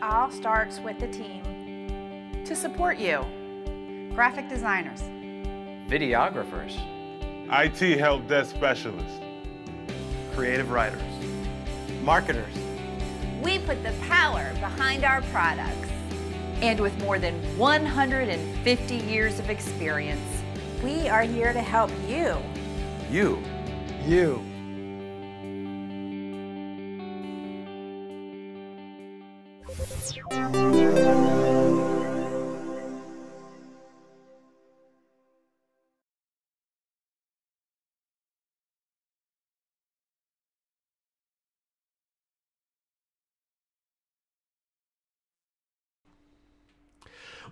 all starts with the team. To support you, graphic designers, videographers, IT help desk specialists, creative writers, marketers. We put the power behind our products. and with more than 150 years of experience. We are here to help you. You.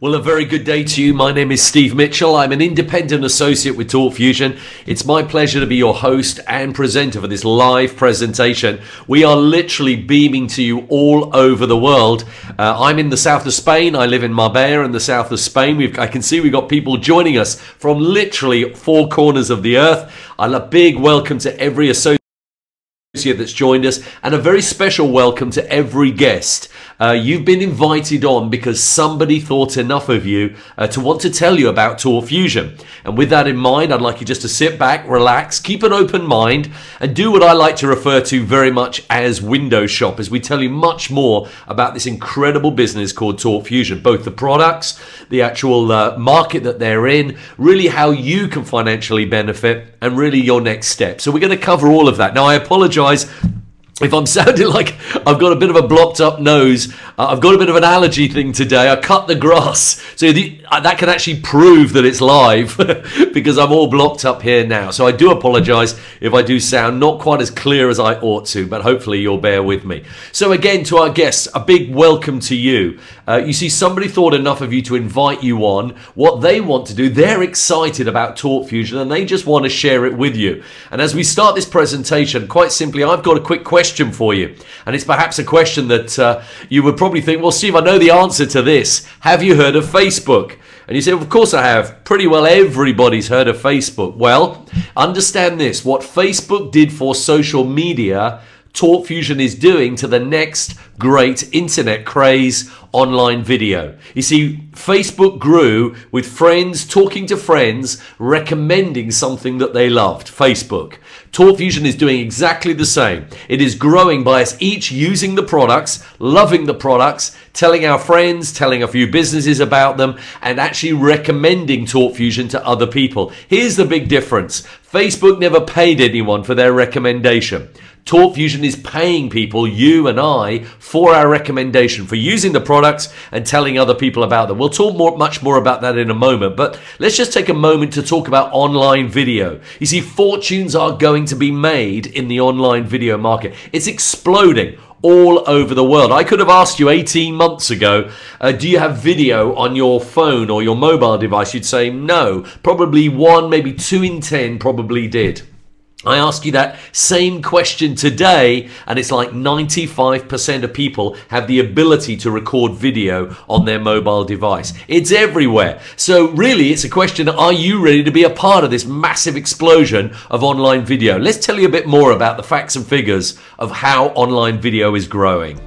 Well, a very good day to you. My name is Steve Mitchell. I'm an independent associate with Talk Fusion. It's my pleasure to be your host and presenter for this live presentation. We are literally beaming to you all over the world. I'm in the south of Spain. I live in Marbella in the south of Spain. I can see we've got people joining us from literally four corners of the earth. A big welcome to every associate that's joined us, and a very special welcome to every guest. You've been invited on because somebody thought enough of you to want to tell you about Talk Fusion. And with that in mind, I'd like you just to sit back, relax, keep an open mind, and do what I like to refer to very much as window shop, as we tell you much more about this incredible business called Talk Fusion, both the products, the actual market that they're in, really how you can financially benefit, and really your next step. So we're going to cover all of that. Now, I apologize if I'm sounding like I've got a bit of a blocked up nose. I've got a bit of an allergy thing today. I cut the grass. So that can actually prove that it's live because I'm all blocked up here now. So I do apologize if I do sound not quite as clear as I ought to, but hopefully you'll bear with me. So again, to our guests, a big welcome to you. You see, somebody thought enough of you to invite you on. What they want to do, they're excited about Talk Fusion and they just want to share it with you. And as we start this presentation, quite simply, I've got a quick question for you, and it's perhaps a question that you would probably think, well, Steve, I know the answer to this. Have you heard of Facebook? And you say, well, of course I have. Pretty well everybody's heard of Facebook. Well, understand this. What Facebook did for social media, Talk Fusion is doing to the next great internet craze, online video. You see, Facebook grew with friends talking to friends, recommending something that they loved. Facebook. Talk Fusion is doing exactly the same. It is growing by us each using the products, loving the products, telling our friends, telling a few businesses about them, and actually recommending Talk Fusion to other people. Here's the big difference. Facebook never paid anyone for their recommendation. Talk Fusion is paying people, you and I, for our recommendation, for using the products and telling other people about them. We'll talk much more about that in a moment, but let's just take a moment to talk about online video. You see, fortunes are going to be made in the online video market. It's exploding all over the world. I could have asked you 18 months ago, do you have video on your phone or your mobile device? You'd say no. Probably 1, maybe 2 in 10 probably did. I ask you that same question today, and it's like 95% of people have the ability to record video on their mobile device. It's everywhere. So really, it's a question, are you ready to be a part of this massive explosion of online video? Let's tell you a bit more about the facts and figures of how online video is growing.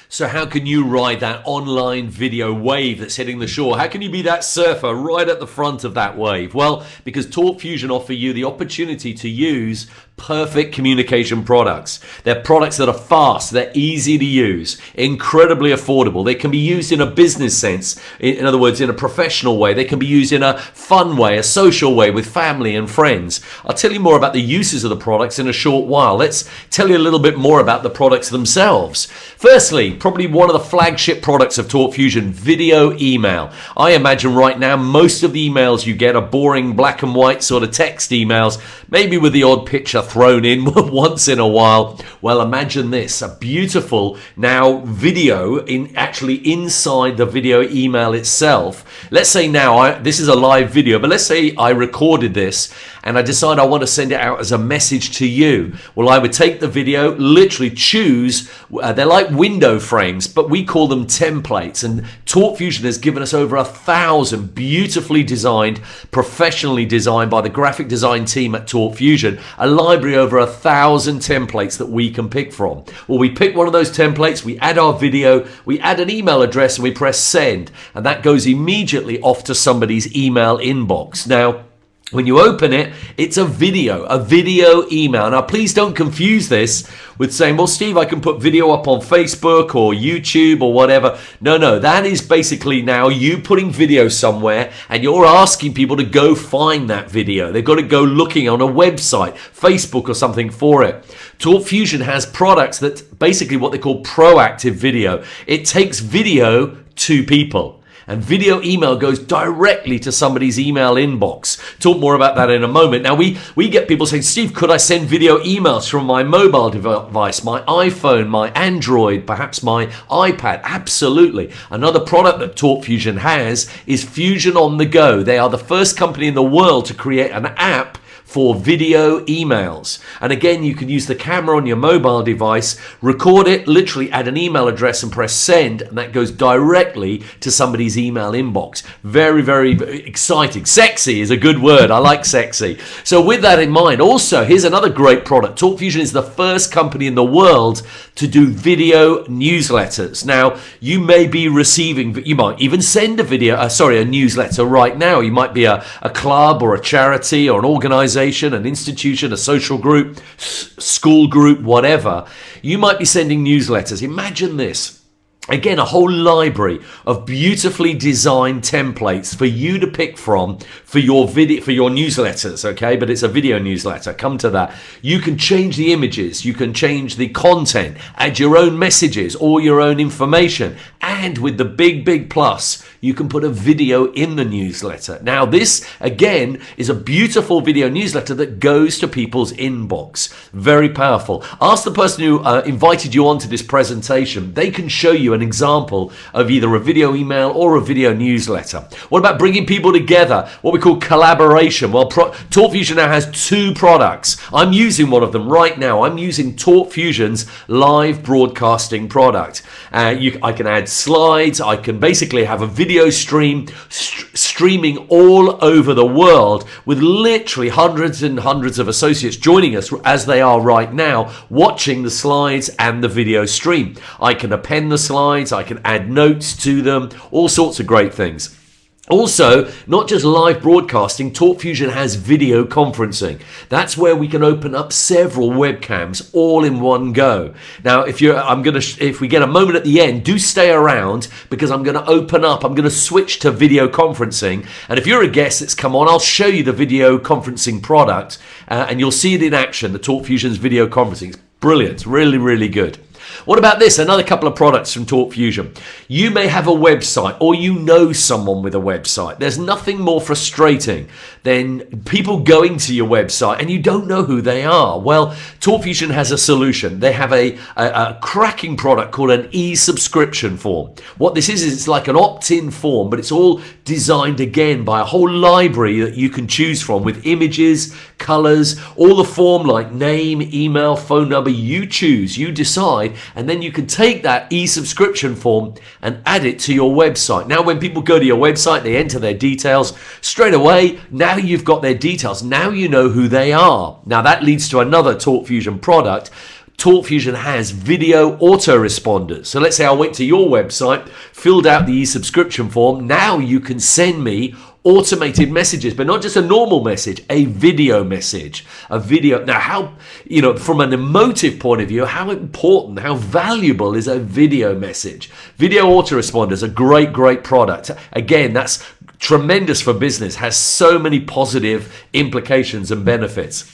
So how can you ride that online video wave that's hitting the shore? How can you be that surfer right at the front of that wave? Well, because Talk Fusion offer you the opportunity to use perfect communication products. They're products that are fast, they're easy to use, incredibly affordable. They can be used in a business sense, in other words, in a professional way. They can be used in a fun way, a social way with family and friends. I'll tell you more about the uses of the products in a short while. Let's tell you a little bit more about the products themselves. Firstly, probably one of the flagship products of Talk Fusion, video email. I imagine right now most of the emails you get are boring black and white sort of text emails, maybe with the odd picture thrown in once in a while. Well, imagine this, a beautiful now video actually inside the video email itself. Let's say now, this is a live video, but let's say I recorded this and I decide I want to send it out as a message to you. Well, I would take the video, literally choose, they're like window frames, but we call them templates. And Talk Fusion has given us over 1,000 beautifully designed, professionally designed by the graphic design team at Talk Fusion, a library over 1,000 templates that we can pick from. Well, we pick one of those templates, we add our video, we add an email address, and we press send, and that goes immediately off to somebody's email inbox. Now, when you open it, it's a video email. Now, please don't confuse this with saying, well, Steve, I can put video up on Facebook or YouTube or whatever. No, that is basically now you putting video somewhere and you're asking people to go find that video. They've got to go looking on a website, Facebook or something for it. Talk Fusion has products that basically what they call proactive video. It takes video to people. And video email goes directly to somebody's email inbox. Talk more about that in a moment. Now, we get people saying, Steve, could I send video emails from my mobile device, my iPhone, my Android, perhaps my iPad? Absolutely. Another product that Talk Fusion has is Fusion on the Go. They are the first company in the world to create an app for video emails. And again, you can use the camera on your mobile device, record it, literally add an email address and press send, and that goes directly to somebody's email inbox. Very, very exciting. Sexy is a good word. I like sexy. So with that in mind, also, here's another great product. Talk Fusion is the first company in the world to do video newsletters. Now, you may be receiving, you might even send a newsletter right now. You might be a club or a charity or an organization, an institution, a social group, school group, whatever. You might be sending newsletters. Imagine this. Again, a whole library of beautifully designed templates for you to pick from for your video, for your newsletters, okay? But it's a video newsletter. Come to that. You can change the images, you can change the content, add your own messages, all your own information, and with the big plus, you can put a video in the newsletter. Now, this again is a beautiful video newsletter that goes to people's inbox. Very powerful. Ask the person who invited you onto this presentation. They can show you an example of either a video email or a video newsletter. What about bringing people together? What we call collaboration. Well, Talk Fusion now has two products. I'm using one of them right now. I'm using Talk Fusion's live broadcasting product. I can add slides. I can basically have a video streaming all over the world with literally hundreds and hundreds of associates joining us as they are right now, watching the slides and the video stream. I can append the slides. I can add notes to them, all sorts of great things. Also, not just live broadcasting, Talk Fusion has video conferencing. That's where we can open up several webcams all in one go. Now, if we get a moment at the end, do stay around because I'm going to switch to video conferencing. And if you're a guest that's come on, I'll show you the video conferencing product and you'll see it in action, the Talk Fusion's video conferencing. It's brilliant, really, really good. What about this? Another couple of products from Talk Fusion. You may have a website or you know someone with a website. There's nothing more frustrating than people going to your website and you don't know who they are. Well, Talk Fusion has a solution. They have a cracking product called an e-subscription form. What this is it's like an opt-in form, but it's all designed again by a whole library that you can choose from with images, colors, all the form like name, email, phone number. You choose, you decide, and then you can take that e-subscription form and add it to your website. Now when people go to your website, they enter their details straight away. Now you've got their details. Now you know who they are. Now that leads to another TalkFusion product. TalkFusion has video autoresponders. So let's say I went to your website, filled out the e-subscription form. Now you can send me automated messages, but not just a normal message, a video message, a video. Now, how, from an emotive point of view, how important, how valuable is a video message? Video autoresponders, a great, great product. Again, that's tremendous for business, has so many positive implications and benefits.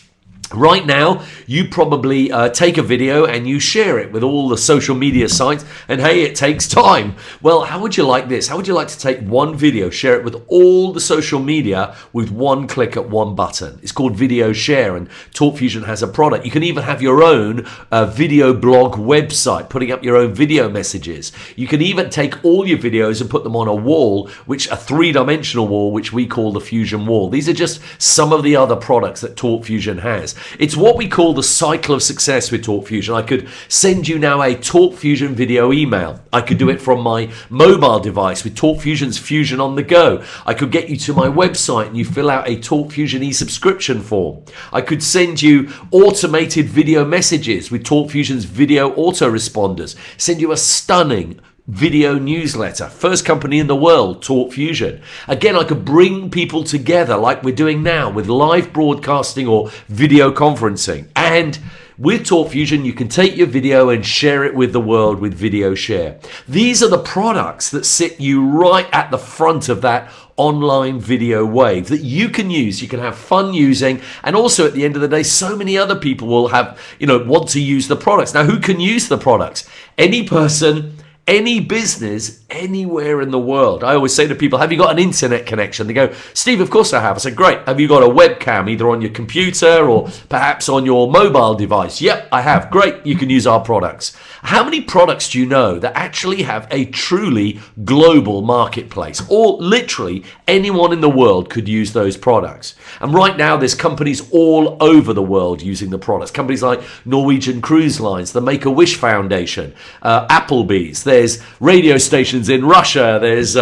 Right now, you probably take a video and you share it with all the social media sites, and hey, it takes time. Well, how would you like this? How would you like to take one video, share it with all the social media with one click at one button? It's called Video Share, and TalkFusion has a product. You can even have your own video blog website, putting up your own video messages. You can even take all your videos and put them on a wall, a three-dimensional wall, which we call the Fusion Wall. These are just some of the other products that TalkFusion has. It's what we call the cycle of success with TalkFusion. I could send you now a TalkFusion video email. I could do it from my mobile device with TalkFusion's Fusion on the Go. I could get you to my website and you fill out a TalkFusion e-subscription form. I could send you automated video messages with TalkFusion's video autoresponders. Send you a stunning video newsletter. First company in the world, TalkFusion. Again, I could bring people together like we're doing now with live broadcasting or video conferencing. And with TalkFusion, you can take your video and share it with the world with Video Share. These are the products that sit you right at the front of that online video wave that you can use, you can have fun using, and also at the end of the day, so many other people will have, want to use the products. Now, who can use the products? Any person, any business, anywhere in the world. I always say to people, have you got an internet connection? They go, Steve, of course I have. I said, great. Have you got a webcam either on your computer or perhaps on your mobile device? Yep, I have. Great. You can use our products. How many products do you know that actually have a truly global marketplace? Or literally anyone in the world could use those products. And right now there's companies all over the world using the products. Companies like Norwegian Cruise Lines, the Make-A-Wish Foundation, Applebee's. There's radio stations in Russia. There's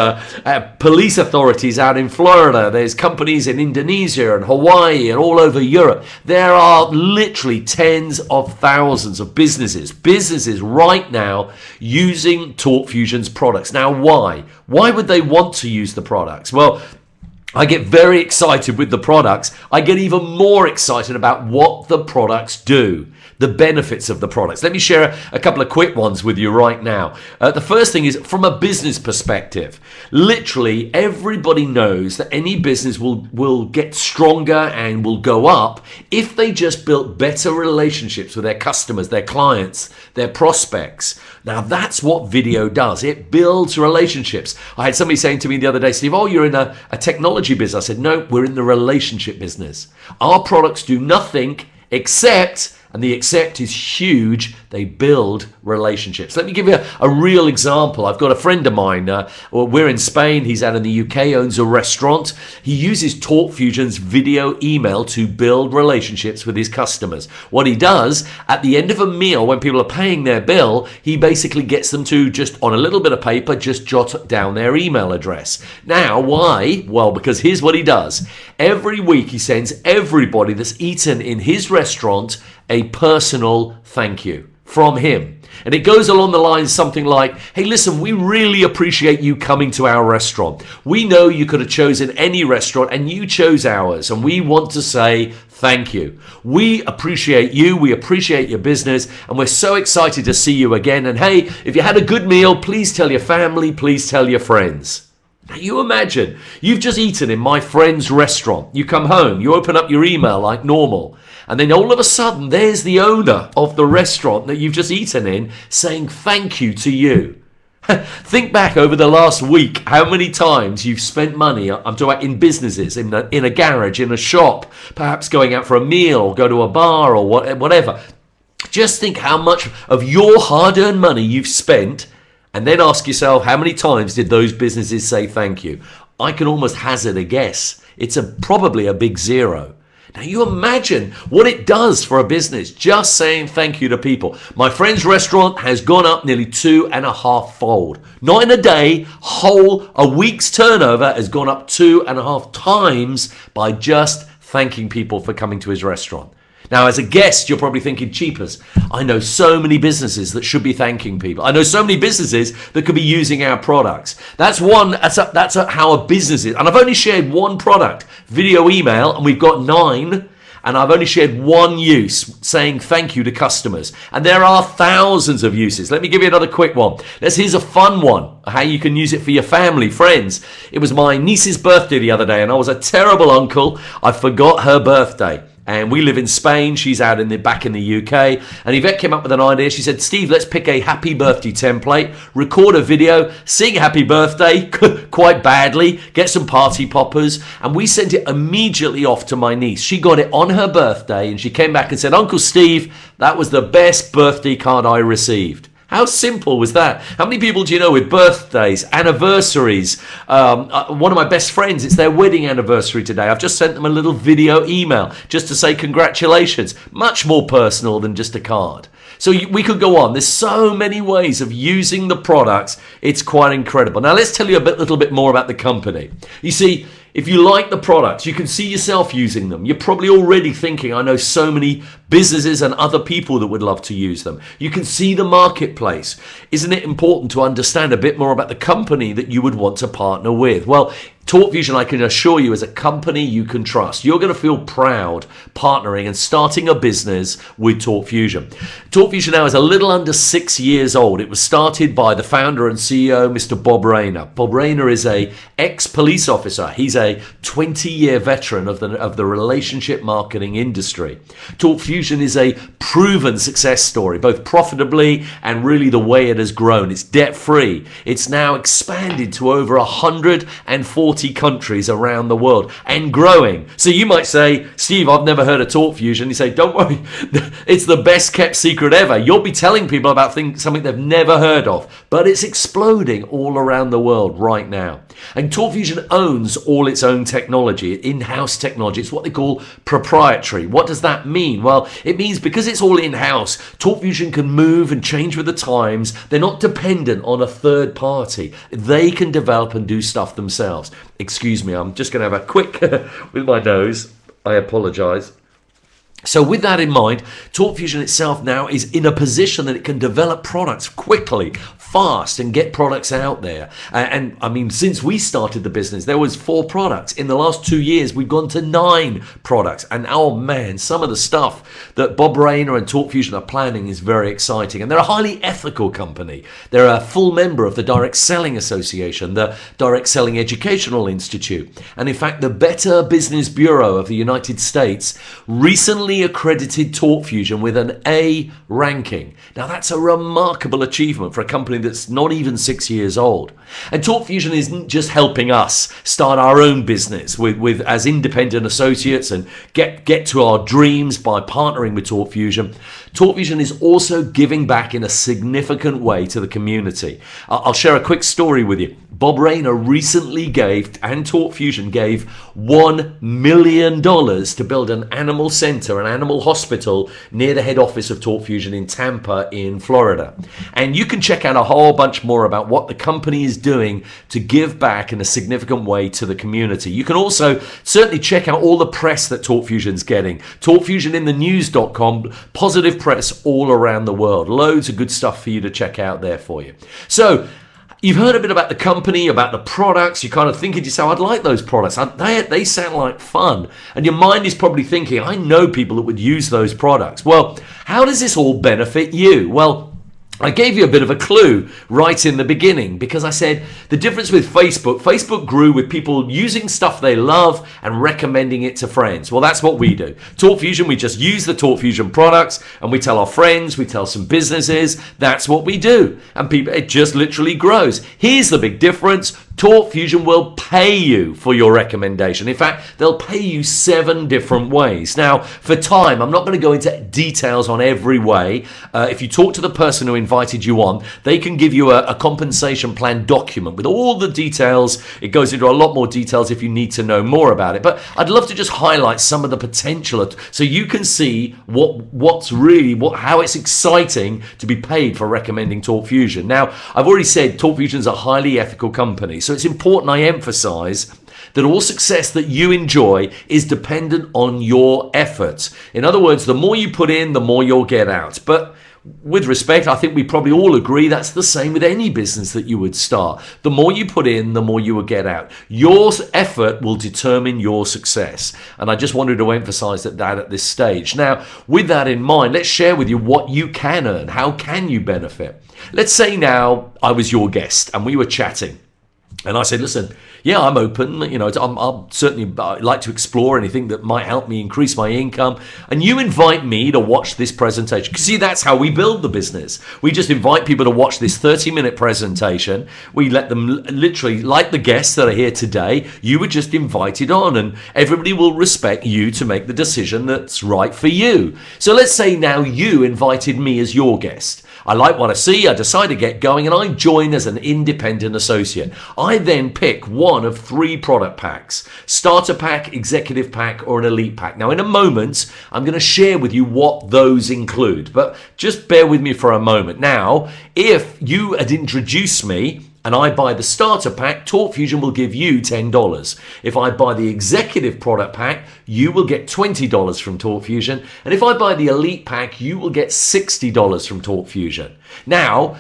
police authorities out in Florida. There's companies in Indonesia and Hawaii and all over Europe. There are literally tens of thousands of businesses right now using TalkFusion's products. Now, why? Why would they want to use the products? Well, I get very excited with the products. I get even more excited about what the products do, the benefits of the products. Let me share a couple of quick ones with you right now. The first thing is from a business perspective. Literally, everybody knows that any business will get stronger and will go up if they just built better relationships with their customers, their clients, their prospects. Now, that's what video does. It builds relationships. I had somebody saying to me the other day, Steve, oh, you're in a technology business. I said, no, we're in the relationship business. Our products do nothing except, and the except is huge, they build relationships. Let me give you a real example. I've got a friend of mine, we're in Spain, he's out in the UK, owns a restaurant. He uses TalkFusion's video email to build relationships with his customers. What he does, at the end of a meal, when people are paying their bill, he basically gets them to just, on a little bit of paper, just jot down their email address. Now, why? Well, because here's what he does. Every week he sends everybody that's eaten in his restaurant a personal thank you from him. And it goes along the lines something like, hey, listen, we really appreciate you coming to our restaurant. We know you could have chosen any restaurant and you chose ours. And we want to say thank you. We appreciate you. We appreciate your business. And we're so excited to see you again. And hey, if you had a good meal, please tell your family, please tell your friends. Now you imagine, you've just eaten in my friend's restaurant. You come home, you open up your email like normal. And then all of a sudden, there's the owner of the restaurant that you've just eaten in saying thank you to you. Think back over the last week, how many times you've spent money, I'm talking about in businesses, in a garage, in a shop, perhaps going out for a meal, or go to a bar or whatever. Just think how much of your hard-earned money you've spent, and then ask yourself, how many times did those businesses say thank you? I can almost hazard a guess. It's probably a big zero. Now you imagine what it does for a business, just saying thank you to people. My friend's restaurant has gone up nearly 2.5-fold. Not in a day, a week's turnover has gone up 2.5 times by just thanking people for coming to his restaurant. Now, as a guest, you're probably thinking, cheapers, I know so many businesses that should be thanking people. I know so many businesses that could be using our products. That's how a business is. And I've only shared one product, video email, and we've got 9. And I've only shared one use, saying thank you to customers. And there are thousands of uses. Let me give you another quick one. Here's a fun one, how you can use it for your family, friends. It was my niece's birthday the other day, and I was a terrible uncle. I forgot her birthday. And we live in Spain, she's out back in the UK. And Yvette came up with an idea. She said, Steve, let's pick a happy birthday template, record a video, sing happy birthday quite badly, get some party poppers. And we sent it immediately off to my niece. She got it on her birthday and she came back and said, Uncle Steve, that was the best birthday card I received. How simple was that? How many people do you know with birthdays, anniversaries? One of my best friends, it's their wedding anniversary today. I've just sent them a little video email just to say congratulations. Much more personal than just a card. So we could go on. There's so many ways of using the products. It's quite incredible. Now let's tell you a little bit more about the company. You see, if you like the products, you can see yourself using them. You're probably already thinking, I know so many businesses and other people that would love to use them. You can see the marketplace. Isn't it important to understand a bit more about the company that you would want to partner with? Well, TalkFusion, I can assure you, is a company you can trust. You're going to feel proud partnering and starting a business with TalkFusion. TalkFusion now is a little under 6 years old. It was started by the founder and CEO, Mr. Bob Rayner. Bob Rayner is an ex-police officer. He's a 20-year veteran of the relationship marketing industry. TalkFusion is a proven success story, both profitably and really the way it has grown. It's debt-free. It's now expanded to over 140 countries around the world and growing. So you might say, Steve, I've never heard of TalkFusion. You say, don't worry, it's the best kept secret ever. You'll be telling people about something they've never heard of, but it's exploding all around the world right now. And TalkFusion owns all its own technology, in-house technology. It's what they call proprietary. What does that mean? Well, it means because it's all in-house, TalkFusion can move and change with the times. They're not dependent on a third party. They can develop and do stuff themselves. Excuse me, I'm just going to have a quick with my nose. I apologize. So with that in mind, TalkFusion itself now is in a position that it can develop products quickly, fast, and get products out there. And I mean, since we started the business, there was 4 products. In the last 2 years, we've gone to 9 products. And oh man, some of the stuff that Bob Rayner and TalkFusion are planning is very exciting. And they're a highly ethical company. They're a full member of the Direct Selling Association, the Direct Selling Educational Institute. And in fact, the Better Business Bureau of the United States recently accredited TalkFusion with an A ranking. Now that's a remarkable achievement for a company that's not even 6 years old. And TalkFusion isn't just helping us start our own business with as independent associates and get to our dreams by partnering with TalkFusion. TalkFusion is also giving back in a significant way to the community. I'll share a quick story with you. Bob Rayner recently gave, and TalkFusion gave, $1 million to build an animal center, an animal hospital near the head office of TalkFusion in Tampa in Florida. And you can check out a whole bunch more about what the company is doing to give back in a significant way to the community. You can also certainly check out all the press that TalkFusion's getting. TalkFusioninthenews.com, positive press all around the world. Loads of good stuff for you to check out there for you. So, you've heard a bit about the company, about the products. You're kind of thinking to yourself, I'd like those products. They sound like fun. And your mind is probably thinking, I know people that would use those products. Well, how does this all benefit you? Well, I gave you a bit of a clue right in the beginning because I said the difference with Facebook grew with people using stuff they love and recommending it to friends. Well, that's what we do. TalkFusion, we just use the TalkFusion products and we tell our friends, we tell some businesses, that's what we do. And people, it just literally grows. Here's the big difference. Talk Fusion will pay you for your recommendation. In fact, they'll pay you 7 different ways. Now, for time, I'm not going to go into details on every way. If you talk to the person who invited you on, they can give you a compensation plan document with all the details. It goes into a lot more details if you need to know more about it. But I'd love to just highlight some of the potential so you can see how it's exciting to be paid for recommending Talk Fusion. Now, I've already said Talk Fusion is a highly ethical company. So it's important I emphasize that all success that you enjoy is dependent on your efforts. In other words, the more you put in, the more you'll get out. But with respect, I think we probably all agree that's the same with any business that you would start. The more you put in, the more you will get out. Your effort will determine your success. And I just wanted to emphasize that at this stage. Now, with that in mind, let's share with you what you can earn. How can you benefit? Let's say now I was your guest and we were chatting. And I said, listen, yeah, I'm open. I'll certainly like to explore anything that might help me increase my income. And you invite me to watch this presentation. See, that's how we build the business. We just invite people to watch this 30-minute presentation. We let them literally, like the guests that are here today, you were just invited on. And everybody will respect you to make the decision that's right for you. So let's say now you invited me as your guest. I like what I see, I decide to get going, and I join as an independent associate. I then pick one of 3 product packs: starter pack, executive pack, or an elite pack. Now, in a moment, I'm going to share with you what those include, but just bear with me for a moment. Now, if you had introduced me and I buy the starter pack, Talk Fusion will give you $10. If I buy the executive product pack, you will get $20 from Talk Fusion. And if I buy the elite pack, you will get $60 from Talk Fusion. Now,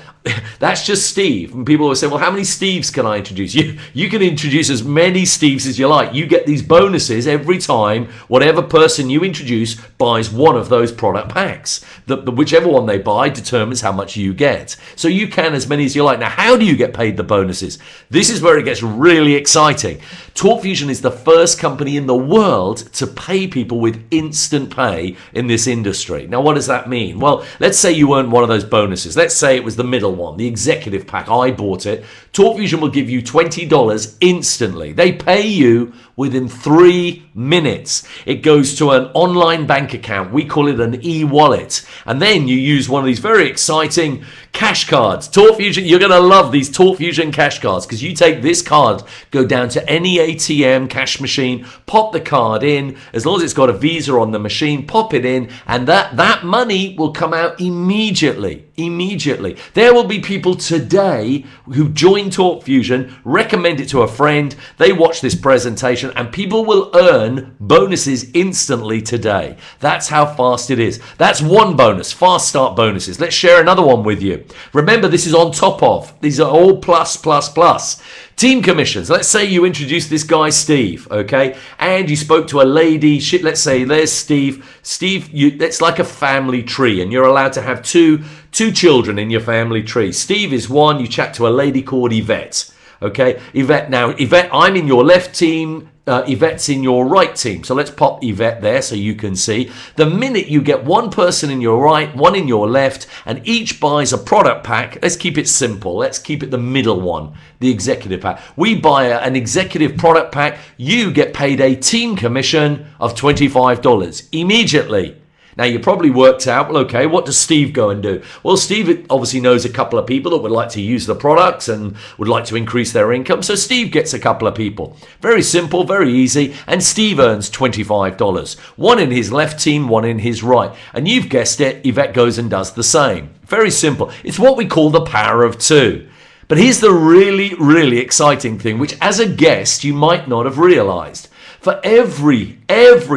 that's just Steve. And people will say, well, how many Steves can I introduce? You can introduce as many Steves as you like. You get these bonuses every time whatever person you introduce buys one of those product packs. Whichever one they buy determines how much you get. So you can as many as you like. Now, how do you get paid the bonuses? This is where it gets really exciting. Talk Fusion is the first company in the world to pay people with instant pay in this industry. Now, what does that mean? Well, let's say you earned one of those bonuses. Let's say it was the middle one, the executive pack. I bought it. Talk Fusion will give you $20 instantly. They pay you within 3 minutes. It goes to an online bank account. We call it an e-wallet. And then you use one of these very exciting cash cards. Talk Fusion, you're going to love these Talk Fusion cash cards because you take this card, go down to any ATM cash machine, pop the card in, as long as it's got a Visa on the machine, pop it in, and that money will come out immediately. There will be people today who join Talk Fusion, recommend it to a friend, they watch this presentation, and people will earn bonuses instantly today. That's how fast it is. That's one bonus, fast start bonuses. Let's share another one with you. Remember, this is on top of. These are all plus. Team commissions. Let's say you introduced this guy, Steve, okay? And you spoke to a lady. Let's say there's Steve. Steve, it's like a family tree, and you're allowed to have two children in your family tree. Steve is one. You chat to a lady called Yvette. Okay, Yvette. Now, Yvette, I'm in your left team. Yvette's in your right team. So let's pop Yvette there so you can see. The minute you get one person in your right, one in your left, and each buys a product pack, let's keep it simple. Let's keep it the middle one, the executive pack. We buy an executive product pack. You get paid a team commission of $25 immediately. Now, you probably worked out, well, okay, what does Steve go and do? Well, Steve obviously knows a couple of people that would like to use the products and would like to increase their income. So Steve gets a couple of people. Very simple, very easy. And Steve earns $25. One in his left team, one in his right. And you've guessed it, Yvette goes and does the same. Very simple. It's what we call the power of 2. But here's the really exciting thing, which as a guest, you might not have realized. For every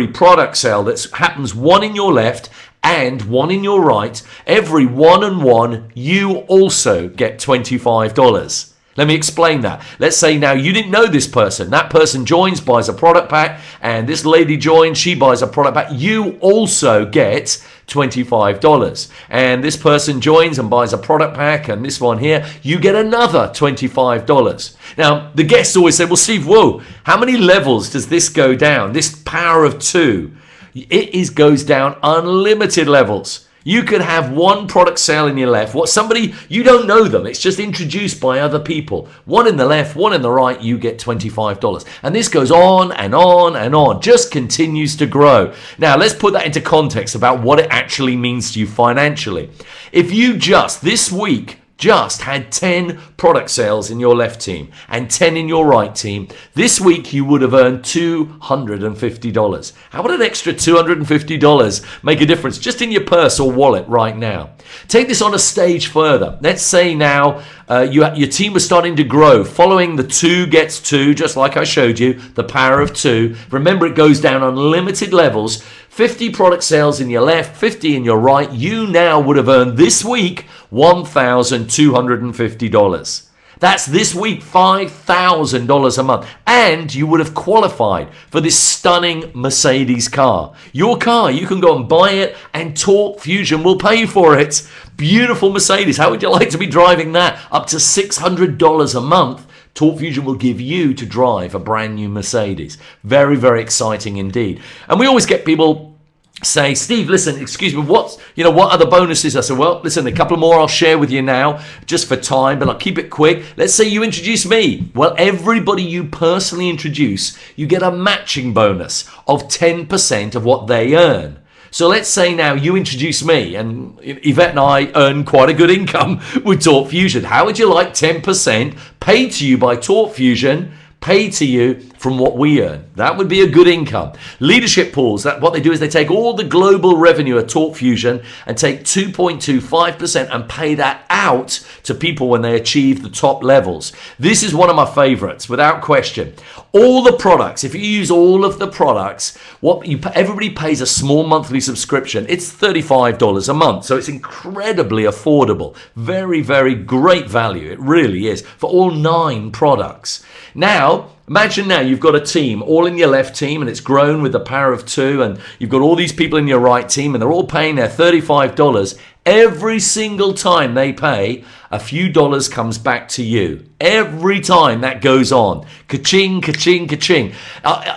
product sale that happens one in your left and one in your right, every 1 and 1, you also get $25. Let me explain that. Let's say now you didn't know this person. That person joins, buys a product pack, and this lady joins, she buys a product pack. You also get $25. And this person joins and buys a product pack, and this one here, you get another $25. Now, the guests always say, well, Steve, whoa, how many levels does this go down? This power of 2. It goes down unlimited levels. You could have one product sale in your left. What somebody, you don't know them. It's just introduced by other people. One in the left, one in the right, you get $25. And this goes on and on and on. Just continues to grow. Now, let's put that into context about what it actually means to you financially. If you just, this week, just had 10 product sales in your left team and 10 in your right team, this week you would have earned $250. How would an extra $250 make a difference just in your purse or wallet right now? Take this on a stage further. Let's say now your team was starting to grow, following the 2 gets 2, just like I showed you, the power of 2. Remember, it goes down on limited levels. 50 product sales in your left, 50 in your right. You now would have earned this week $1,250. That's this week $5,000 a month. And you would have qualified for this stunning Mercedes car. Your car, you can go and buy it and Torque Fusion will pay for it. Beautiful Mercedes. How would you like to be driving that? Up to $600 a month. Torque Fusion will give you to drive a brand new Mercedes. Very, very exciting indeed. And we always get people say, Steve, listen, excuse me, what other bonuses? I said, well, listen, a couple more I'll share with you now, just for time, but I'll keep it quick. Let's say you introduce me. Well, everybody you personally introduce, you get a matching bonus of 10% of what they earn. So let's say now you introduce me, and Yvette and I earn quite a good income with Torque Fusion. How would you like 10% paid to you by Torque Fusion, paid to you from what we earn? That would be a good income. Leadership pools, what they do is they take all the global revenue of Torque Fusion and take 2.25% and pay that out to people when they achieve the top levels. This is one of my favorites, without question. All the products, if you use all of the products, everybody pays a small monthly subscription. It's $35 a month, so it's incredibly affordable. Very, very great value. It really is, for all 9 products. Now, imagine now you've got a team, all in your left team, and it's grown with the power of 2, and you've got all these people in your right team, and they're all paying their $35. Every single time they pay, a few dollars comes back to you. Every time that goes on. Ka-ching, ka-ching, ka-ching.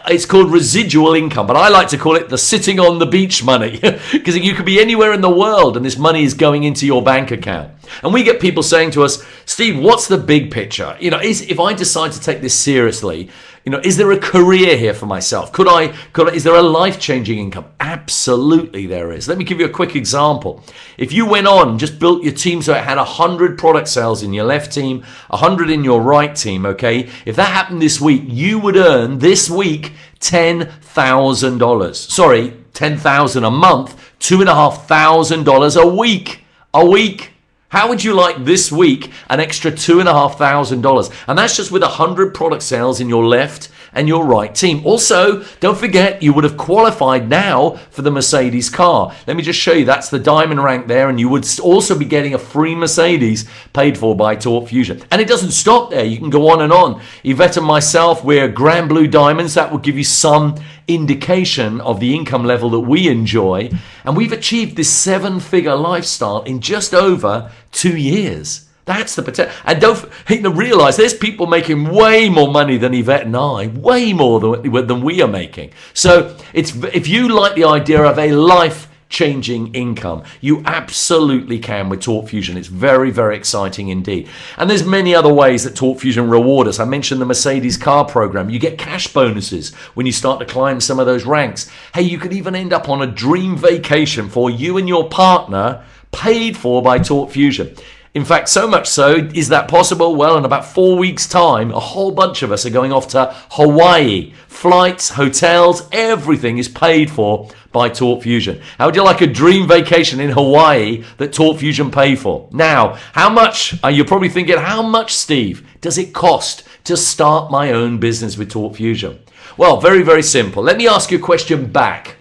It's called residual income, but I like to call it the sitting on the beach money, because you could be anywhere in the world and this money is going into your bank account. And we get people saying to us, Steve, what's the big picture? If I decide to take this seriously, is there a career here for myself? Is there a life-changing income? Absolutely there is. Let me give you a quick example. If you went on and just built your team so it had 100 product sales in your left team, 100 in your right team, okay? If that happened this week, you would earn this week $10,000. Sorry, $10,000 a month, $2,500 a week. A week. How would you like this week an extra $2,500? And that's just with 100 product sales in your left and your right team. Also, don't forget, you would have qualified now for the Mercedes car. Let me just show you. That's the diamond rank there, and you would also be getting a free Mercedes paid for by Torque Fusion. And it doesn't stop there. You can go on and on. Yvette and myself, we're Grand Blue Diamonds. That will give you some indication of the income level that we enjoy. And we've achieved this 7-figure lifestyle in just over 2 years. That's the potential. And don't realize there's people making way more money than Yvette and I, way more than we are making. So if you like the idea of a life-changing income, you absolutely can with Torque Fusion. It's very, very exciting indeed. And there's many other ways that Torque Fusion reward us. I mentioned the Mercedes car program. You get cash bonuses when you start to climb some of those ranks. Hey, you could even end up on a dream vacation for you and your partner, paid for by Torque Fusion. In fact, so much so, is that possible? Well, in about 4 weeks' time, a whole bunch of us are going off to Hawaii. Flights, hotels, everything is paid for by Torque Fusion. How would you like a dream vacation in Hawaii that Torque Fusion pay for? Now, how much, you're probably thinking, how much, Steve, does it cost to start my own business with Torque Fusion? Well, very, very simple. Let me ask you a question back.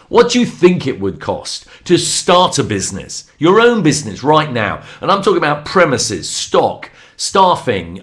What do you think it would cost to start a business, your own business right now? And I'm talking about premises, stock, staffing,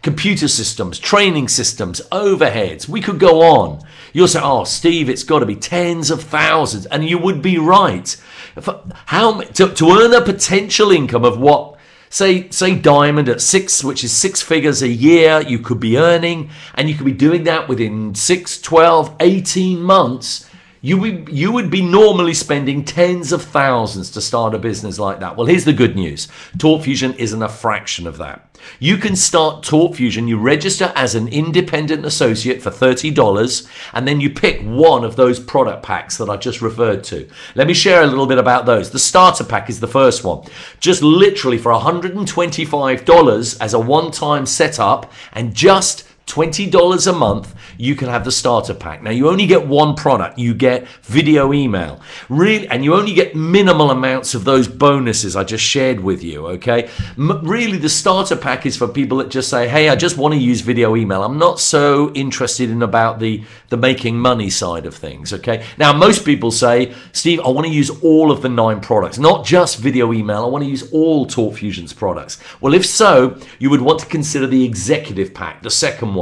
computer systems, training systems, overheads. We could go on. You'll say, oh, Steve, it's got to be tens of thousands. And you would be right. To earn a potential income of what, say Diamond at 6, which is 6 figures a year, you could be earning, and you could be doing that within 6, 12, 18 months. You would be normally spending tens of thousands to start a business like that. Well, here's the good news. Talk Fusion isn't a fraction of that. You can start Talk Fusion. You register as an independent associate for $30, and then you pick one of those product packs that I just referred to. Let me share a little bit about those. The starter pack is the first one. Just literally for $125 as a one-time setup and just $20 a month, you can have the starter pack. Now, you only get one product. You get video email. Really, and you only get minimal amounts of those bonuses I just shared with you, okay? Really, the starter pack is for people that just say, hey, I just want to use video email. I'm not so interested in about the making money side of things, okay? Now, most people say, Steve, I want to use all of the 9 products, not just video email. I want to use all Talk Fusion's products. Well, if so, you would want to consider the executive pack, the second one.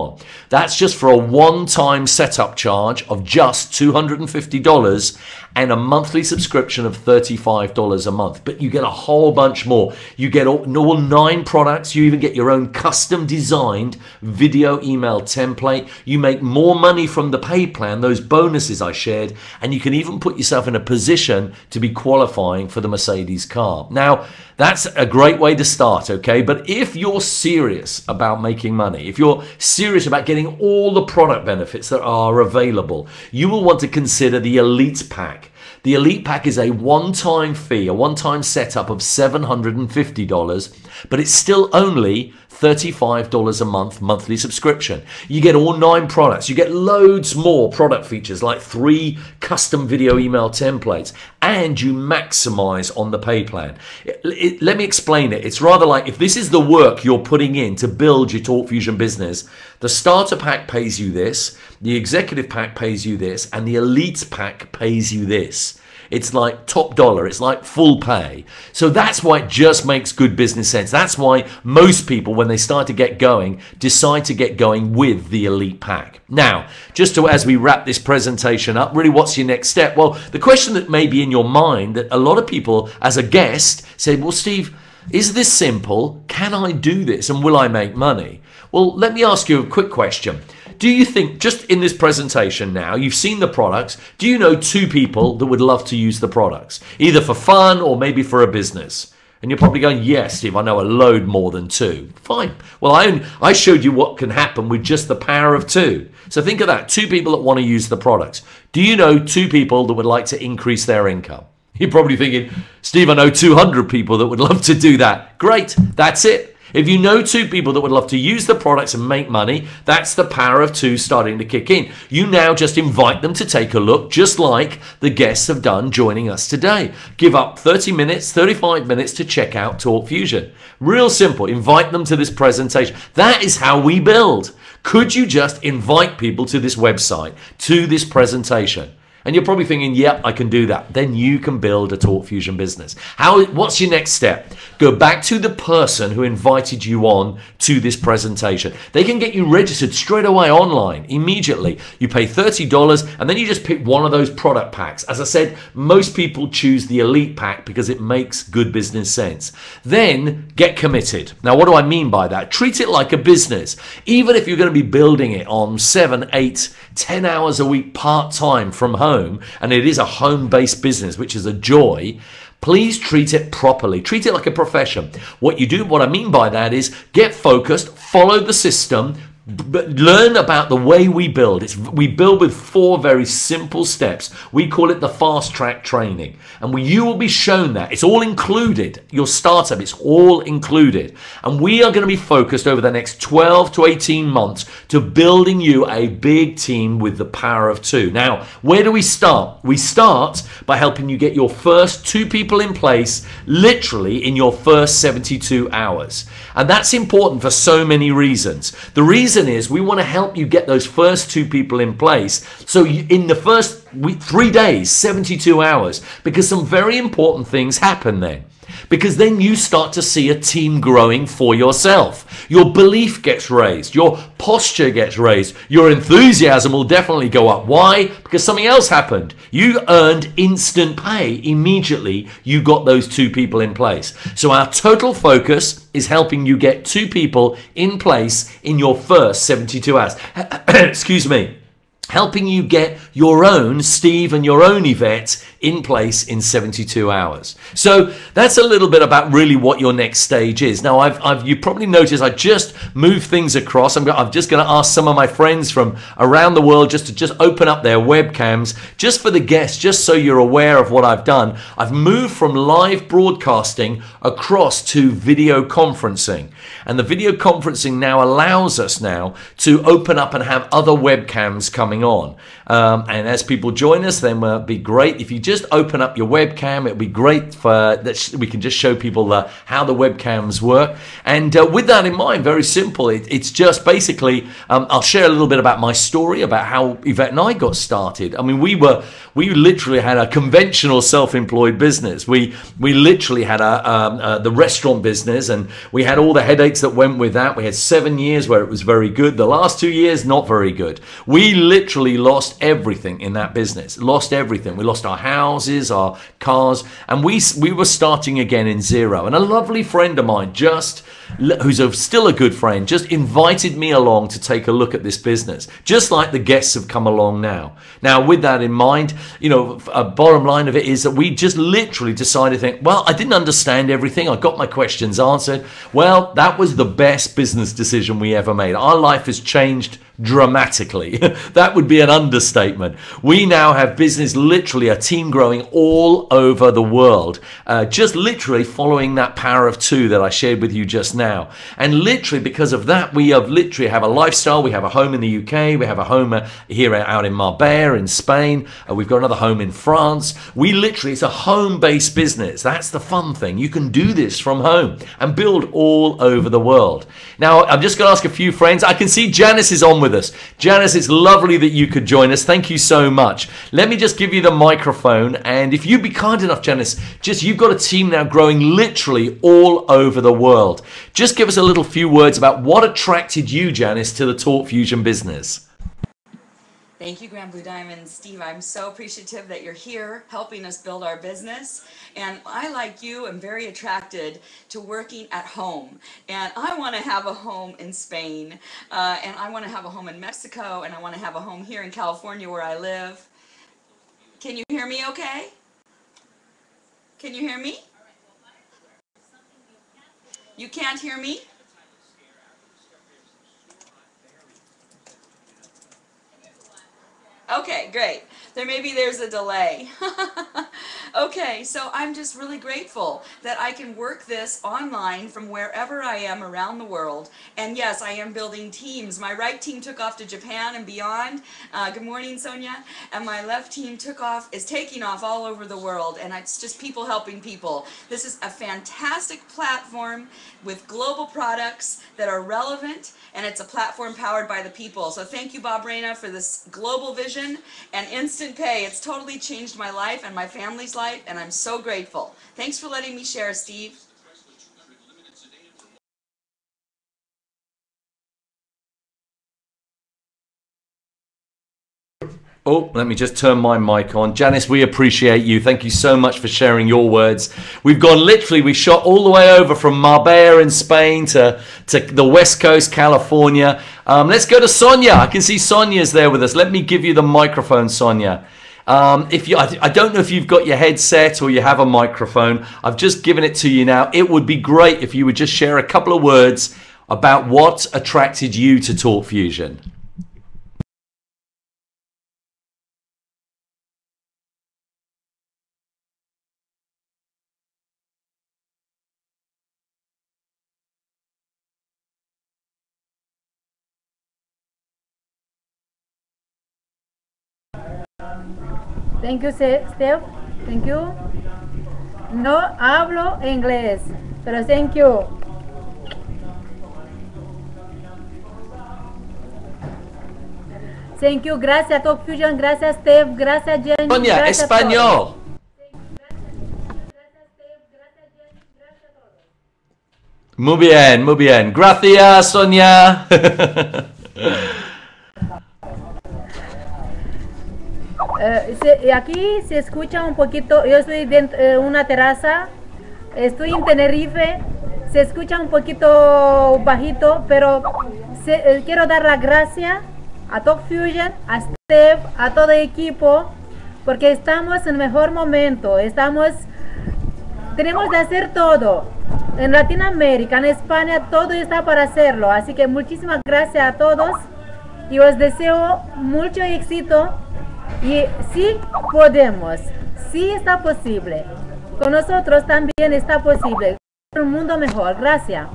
That's just for a one-time setup charge of just $250 and a monthly subscription of $35 a month. But you get a whole bunch more. You get all 9 products. You even get your own custom designed video email template. You make more money from the pay plan, those bonuses I shared, and you can even put yourself in a position to be qualifying for the Mercedes car. Now, that's a great way to start, okay? But if you're serious about making money, if you're serious about getting all the product benefits that are available, you will want to consider the Elite Pack. The Elite Pack is a one-time fee, a one-time setup of $750, but it's still only $35 a month monthly subscription. You get all 9 products. You get loads more product features like 3 custom video email templates, and you maximize on the pay plan. Let me explain it. It's rather like if this is the work you're putting in to build your Talk Fusion business, the starter pack pays you this, the executive pack pays you this, and the elite pack pays you this. It's like top dollar. It's like full pay. So that's why it just makes good business sense. That's why most people, when they start to get going, decide to get going with the Elite Pack. Now, as we wrap this presentation up, really what's your next step? Well, the question that may be in your mind that a lot of people as a guest say, well, Steve, is this simple? Can I do this? And will I make money? Well, let me ask you a quick question. Do you think, just in this presentation now, you've seen the products, do you know 2 people that would love to use the products? Either for fun or maybe for a business? And you're probably going, yes, Steve, I know a load more than 2. Fine. Well, I showed you what can happen with just the power of 2. So think of that, 2 people that want to use the products. Do you know 2 people that would like to increase their income? You're probably thinking, Steve, I know 200 people that would love to do that. Great, that's it. If you know 2 people that would love to use the products and make money, that's the power of 2 starting to kick in. You now just invite them to take a look, just like the guests have done joining us today. Give up 30 minutes, 35 minutes to check out Talk Fusion. Real simple. Invite them to this presentation. That is how we build. Could you just invite people to this website, to this presentation? And you're probably thinking, yep, I can do that. Then you can build a Talk Fusion business. What's your next step? Go back to the person who invited you on to this presentation. They can get you registered straight away online, immediately. You pay $30 and then you just pick one of those product packs. As I said, most people choose the Elite Pack because it makes good business sense. Then get committed. Now, what do I mean by that? Treat it like a business. Even if you're going to be building it on 7, 8, 10 hours a week part-time from home, and it is a home-based business, which is a joy, please treat it properly. Treat it like a profession. What I mean by that is get focused, follow the system, but learn about the way we build. We build with 4 very simple steps. We call it the fast track training. And you will be shown that. It's all included. Your startup, it's all included. And we are going to be focused over the next 12 to 18 months to building you a big team with the power of 2. Now, where do we start? We start by helping you get your first 2 people in place literally in your first 72 hours. And that's important for so many reasons. The reason is we want to help you get those first 2 people in place. So in the first 3 days, 72 hours, because some very important things happen then. Because then you start to see a team growing for yourself. Your belief gets raised. Your posture gets raised. Your enthusiasm will definitely go up. Why? Because something else happened. You earned instant pay immediately. You got those 2 people in place. So our total focus is helping you get 2 people in place in your first 72 hours. Excuse me. helping you get your own Steve and your own Yvette in place in 72 hours. So that's a little bit about really what your next stage is. Now, you probably noticed I just moved things across. I'm just going to ask some of my friends from around the world just to open up their webcams just for the guests, just so you're aware of what I've done. I've moved from live broadcasting across to video conferencing. And the video conferencing now allows us now to open up and have other webcams coming on. And as people join us, then it'll be great if you just open up your webcam. It'll be great for that we can just show people how the webcams work. And with that in mind, very simple. It's just basically I'll share a little bit about my story about how Yvette and I got started. I mean, we literally had a conventional self-employed business. We literally had the restaurant business, and we had all the headaches that went with that. We had 7 years where it was very good. The last 2 years, not very good. We literally lost everything in that business. Lost everything. We lost our houses, our cars, and we were starting again in zero. And a lovely friend of mine, who's still a good friend, just invited me along to take a look at this business, just like the guests have come along now. Now, with that in mind, you know, a bottom line of it is that we just literally decided to think, well, I didn't understand everything. I got my questions answered. Well, that was the best business decision we ever made. Our life has changed dramatically. That would be an understatement. We now have business, literally a team growing all over the world, just literally following that power of two that I shared with you just now. And literally because of that, we have a lifestyle. We have a home in the UK. We have a home here out in Marbella in Spain. We've got another home in France. It's a home-based business. That's the fun thing. You can do this from home and build all over the world. Now, I'm just going to ask a few friends. I can see Janice is on with us. Janice, it's lovely that you could join us. Thank you so much. Let me just give you the microphone, and if you'd be kind enough, Janice, you've got a team now growing literally all over the world. Just give us a little few words about what attracted you, Janice, to the Talk Fusion business. Thank you, Grand Blue Diamond. Steve, I'm so appreciative that you're here helping us build our business. And I, like you, am very attracted to working at home. And I want to have a home in Spain. And I want to have a home in Mexico. And I want to have a home here in California where I live. Can you hear me okay? Can you hear me? You can't hear me? Okay, great. Maybe there's a delay. Okay, so I'm just really grateful that I can work this online from wherever I am around the world. And yes, I am building teams. My right team took off to Japan and beyond. Good morning, Sonia. And my left team is taking off all over the world. And it's just people helping people. This is a fantastic platform with global products that are relevant. And it's a platform powered by the people. So thank you, Bob Reyna, for this global vision and instant pay. It's totally changed my life and my family's life, and I'm so grateful. Thanks for letting me share, Steve. Oh, let me just turn my mic on. Janice, we appreciate you. Thank you so much for sharing your words. We shot all the way over from Marbella in Spain to the West Coast, California. Let's go to Sonia. I can see Sonia's there with us. Let me give you the microphone, Sonia. I don't know if you've got your headset or you have a microphone. I've just given it to you now. It would be great if you would just share a couple of words about what attracted you to Talk Fusion. Thank you, Steve. Thank you. No hablo inglés, pero thank you. Thank you. Gracias, Talk Fusion. Gracias, Steve. Gracias, Jenny. Sonia, español. Muy bien, muy bien. Gracias, Sonia. Aquí se escucha un poquito. Yo estoy dentro de una terraza. Estoy en Tenerife. Se escucha un poquito bajito, pero quiero dar las gracias a Talk Fusion, a Stive, a todo el equipo, porque estamos en el mejor momento, tenemos que hacer todo. En Latinoamérica, en España, todo está para hacerlo. Así que muchísimas gracias a todos y os deseo mucho éxito. Y sí podemos, sí está posible. Con nosotros también está posible. Un mundo mejor. Gracias.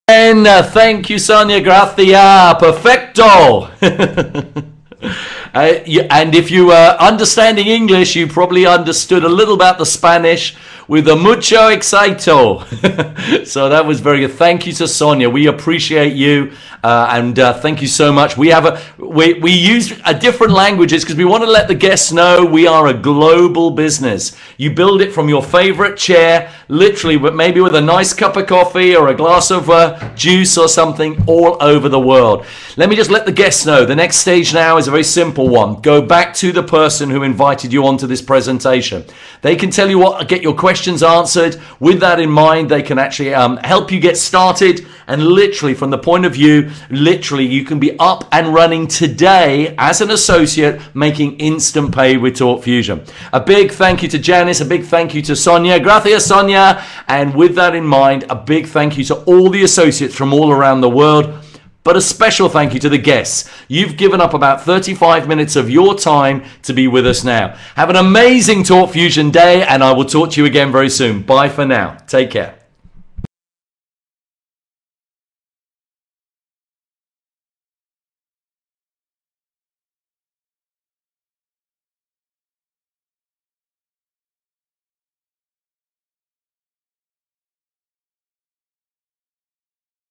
And thank you, Sonia. Gracias. Perfecto. And if you understanding English, you probably understood a little about the Spanish with a mucho excito. So that was very good. Thank you to Sonia. We appreciate you, and thank you so much. We use different languages because we want to let the guests know we are a global business. You build it from your favorite chair, literally, but maybe with a nice cup of coffee or a glass of juice or something, all over the world. Let me just let the guests know the next stage now is a very simple one. Go back to the person who invited you onto this presentation. They can tell you what, get your questions answered. With that in mind, they can actually help you get started. And literally, from the point of view, literally, you can be up and running today as an associate, making instant pay with Talk Fusion. A big thank you to Janice. A big thank you to Sonia. Gracias, Sonia. And with that in mind, a big thank you to all the associates from all around the world. But a special thank you to the guests. You've given up about 35 minutes of your time to be with us now. Have an amazing Talk Fusion day, and I will talk to you again very soon. Bye for now. Take care.